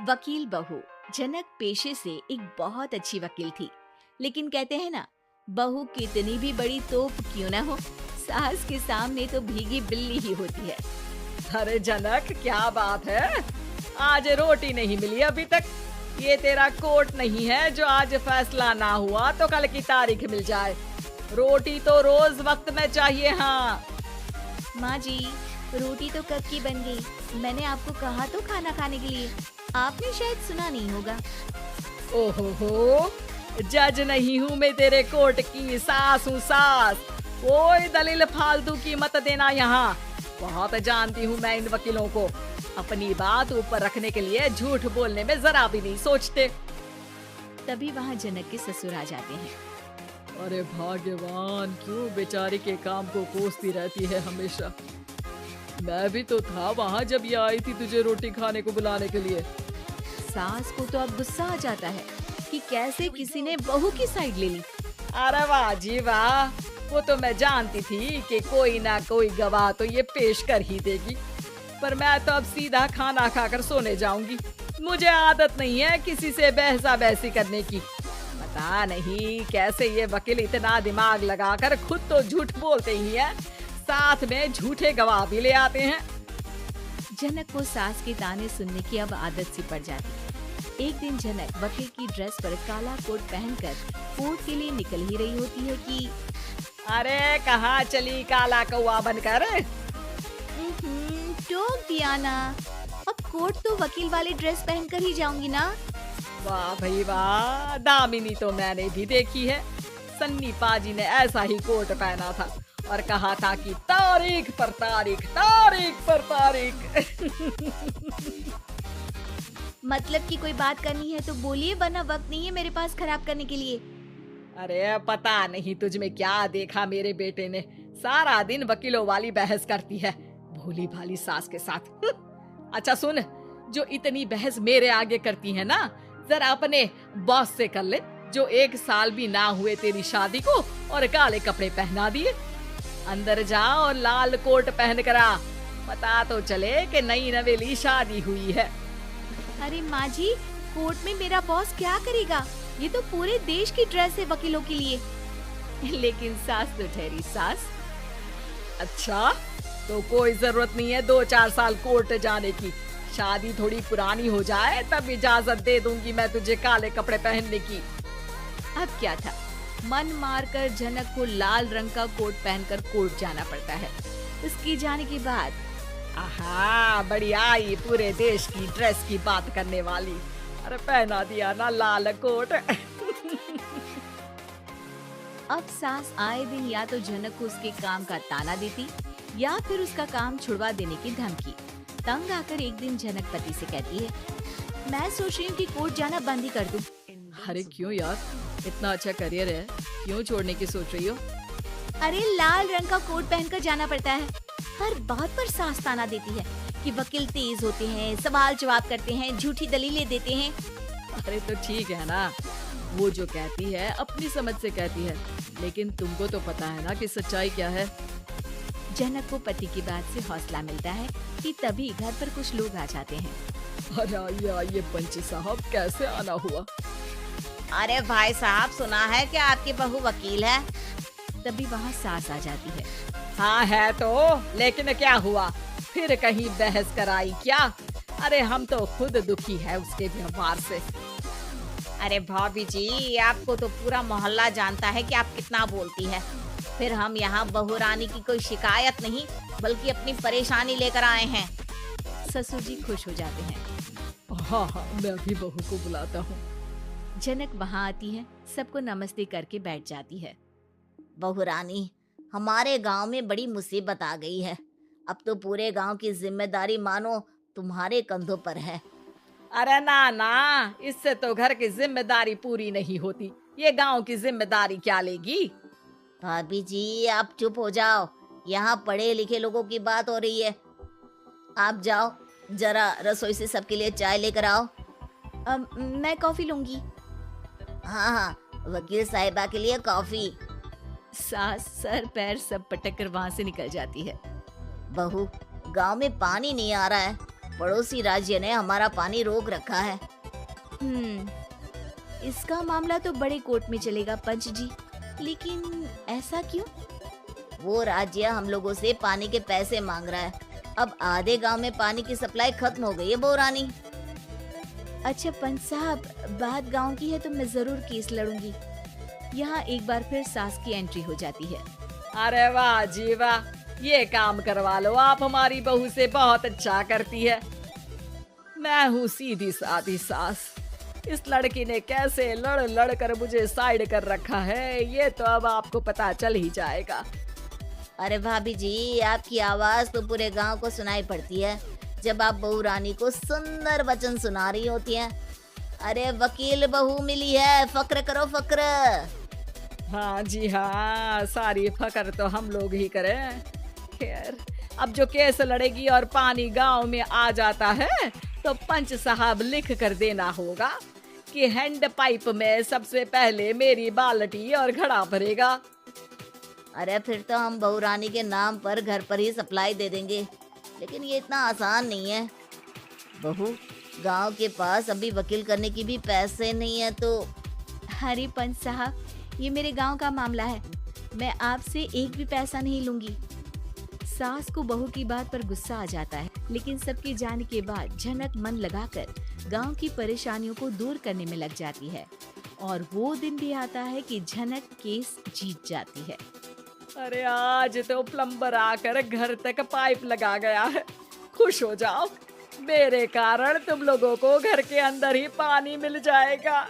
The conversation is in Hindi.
वकील बहू। जनक पेशे से एक बहुत अच्छी वकील थी, लेकिन कहते हैं ना, बहू कितनी भी बड़ी तोप क्यों ना हो, सास के सामने तो भीगी बिल्ली ही होती है। अरे जनक, क्या बात है, आज रोटी नहीं मिली अभी तक। ये तेरा कोर्ट नहीं है जो आज फैसला ना हुआ तो कल की तारीख मिल जाए। रोटी तो रोज वक्त में चाहिए। हाँ माँ जी, रोटी तो कब की बन गई। मैंने आपको कहा तो खाना खाने के लिए, आपने शायद सुना नहीं होगा। ओहो, जज नहीं हूँ मैं तेरे कोर्ट की, सास हूँ सास। कोई दलील फालतू की मत देना यहाँ। बहुत जानती हूँ मैं इन वकीलों को, अपनी बात ऊपर रखने के लिए झूठ बोलने में जरा भी नहीं सोचते। तभी वहाँ जनक के ससुर आ जाते हैं। अरे भाग्यवान, क्यों बेचारी के काम को कोसती रहती है हमेशा। मैं भी तो था वहाँ जब ये आई थी तुझे रोटी खाने को बुलाने के लिए। सास को तो अब गुस्सा आ जाता है कि कैसे किसी ने बहू की साइड ले ली। अरे वाह जी वाह, वो तो मैं जानती थी कि कोई ना कोई गवाह तो ये पेश कर ही देगी, पर मैं तो अब सीधा खाना खाकर सोने जाऊंगी। मुझे आदत नहीं है किसी से बहसा बहसी करने की। पता नहीं कैसे ये वकील इतना दिमाग लगाकर खुद तो झूठ बोलते ही है, साथ में झूठे गवाह भी ले आते हैं। जनक को सास के ताने सुनने की अब आदत सी पड़ जाती। एक दिन जनक वकील की ड्रेस पर काला कोट पहनकर कोर्ट के लिए निकल ही रही होती है कि अरे कहाँ चली काला कौवा बनकर। टोक दिया ना, अब कोर्ट तो वकील वाली ड्रेस पहनकर ही जाऊंगी ना। वाह भाई वाह, दामिनी तो मैंने भी देखी है। सन्नी पाजी ने ऐसा ही कोट पहना था और कहा था कि तारीख पर तारीख, तारीख पर तारीख। मतलब कि कोई बात करनी है तो बोलिए, वरना वक्त नहीं है मेरे पास खराब करने के लिए। अरे पता नहीं तुझ में क्या देखा मेरे बेटे ने, सारा दिन वकीलों वाली बहस करती है, भोली भाली सास के साथ। अच्छा सुन, जो इतनी बहस मेरे आगे करती है ना, जरा अपने बॉस से कर ले, जो 1 साल भी ना हुए तेरी शादी को और काले कपड़े पहना दिए। अंदर जा और लाल कोट पहन कर आ, पता तो चले कि नई नवेली शादी हुई है। अरे माँ जी, कोर्ट में मेरा बॉस क्या करेगा, ये तो पूरे देश की ड्रेस है वकीलों के लिए। लेकिन सास तो ठहरी सास। अच्छा, तो कोई जरूरत नहीं है 2-4 साल कोर्ट जाने की। शादी थोड़ी पुरानी हो जाए तब इजाजत दे दूंगी मैं तुझे काले कपड़े पहनने की। अब क्या था, मन मारकर जनक को लाल रंग का कोट पहनकर कोर्ट जाना पड़ता है। उसकी जाने के बाद आहा, बढ़िया आई पूरे देश की ड्रेस की बात करने वाली। अरे पहना दिया ना लाल कोट। अब सास आए दिन या तो जनक को उसके काम का ताना देती या फिर उसका काम छुड़वा देने की धमकी। तंग आकर एक दिन जनक पति से कहती है, मैं सोच रही हूँ कि कोर्ट जाना बंद ही कर दूं। अरे क्यों यार, इतना अच्छा करियर है, क्यों छोड़ने की सोच रही हो? अरे लाल रंग का कोट पहनकर जाना पड़ता है। हर बात पर सास ताना देती है कि वकील तेज होते हैं, सवाल जवाब करते हैं, झूठी दलीलें देते हैं। अरे तो ठीक है ना, वो जो कहती है अपनी समझ से कहती है, लेकिन तुमको तो पता है ना कि सच्चाई क्या है। जनक को पति की बात से हौसला मिलता है कि तभी घर पर कुछ लोग आ जाते हैं। अरे ये पंच साहब कैसे आना हुआ? अरे भाई साहब, सुना है कि आपकी बहू वकील है। तभी वहाँ सास आ जाती है। हाँ है तो, लेकिन क्या हुआ, फिर कहीं बहस कराई क्या? अरे हम तो खुद दुखी है उसके व्यवहार से। अरे भाभी जी, आपको तो पूरा मोहल्ला जानता है कि आप कितना बोलती है। फिर हम यहाँ बहू रानी की कोई शिकायत नहीं, बल्कि अपनी परेशानी लेकर आए हैं। ससुर जी खुश हो जाते हैं। हाँ हाँ, मैं भी बहू को बुलाता हूँ। जनक वहाँ आती है, सबको नमस्ते करके बैठ जाती है। बहू रानी, हमारे गांव में बड़ी मुसीबत आ गई है। अब तो पूरे गांव की जिम्मेदारी मानो तुम्हारे कंधों पर है। अरे ना ना, इससे तो घर की जिम्मेदारी पूरी नहीं होती, ये गांव की जिम्मेदारी क्या लेगी? भाभी जी, आप चुप हो जाओ, यहाँ पढ़े लिखे लोगों की बात हो रही है। आप जाओ, जरा रसोई से सबके लिए चाय लेकर आओ। मैं कॉफी लूंगी। हाँ हाँ, वकील साहिबा के लिए कॉफी। सास सर पैर सब पटक कर वहाँ से निकल जाती है। बहू, गांव में पानी नहीं आ रहा है, पड़ोसी राज्य ने हमारा पानी रोक रखा है। इसका मामला तो बड़े कोर्ट में चलेगा पंच जी, लेकिन ऐसा क्यों? वो राज्य हम लोगों से पानी के पैसे मांग रहा है। अब आधे गांव में पानी की सप्लाई खत्म हो गई है बहुरानी। अच्छा पंच साहब, बात गांव की है तो मैं जरूर केस लड़ूंगी। यहाँ एक बार फिर सास की एंट्री हो जाती है। अरे वाह जी वाह, ये काम करवा लो, आप हमारी बहू से बहुत अच्छा करती है। मैं हूँ सीधी सादी सास। इस लड़की ने कैसे लड़ लड़ कर मुझे साइड कर रखा है, ये तो अब आपको पता चल ही जाएगा। अरे भाभी जी, आपकी आवाज तो पूरे गांव को सुनाई पड़ती है जब आप बहू रानी को सुंदर वचन सुना रही होती हैं। अरे वकील बहू मिली है, फक्र करो फक्र। हाँ जी हाँ, सारी फकर तो हम लोग ही करें। खैर, अब जो केस लड़ेगी और पानी गांव में आ जाता है तो पंच साहब लिख कर देना होगा कि हैंड पाइप में सबसे पहले मेरी बाल्टी और घड़ा भरेगा। अरे फिर तो हम बहू रानी के नाम पर घर पर ही सप्लाई दे देंगे, लेकिन ये इतना आसान नहीं है। बहू, गांव के पास अभी वकील करने की भी पैसे नहीं है तो। अरे पंच साहब, ये मेरे गांव का मामला है, मैं आपसे एक भी पैसा नहीं लूंगी। सास को बहू की बात पर गुस्सा आ जाता है, लेकिन सबके जाने के बाद झनक मन लगाकर गांव की परेशानियों को दूर करने में लग जाती है। और वो दिन भी आता है कि झनक केस जीत जाती है। अरे आज तो प्लम्बर आकर घर तक पाइप लगा गया है। खुश हो जाओ, मेरे कारण तुम लोगों को घर के अंदर ही पानी मिल जाएगा।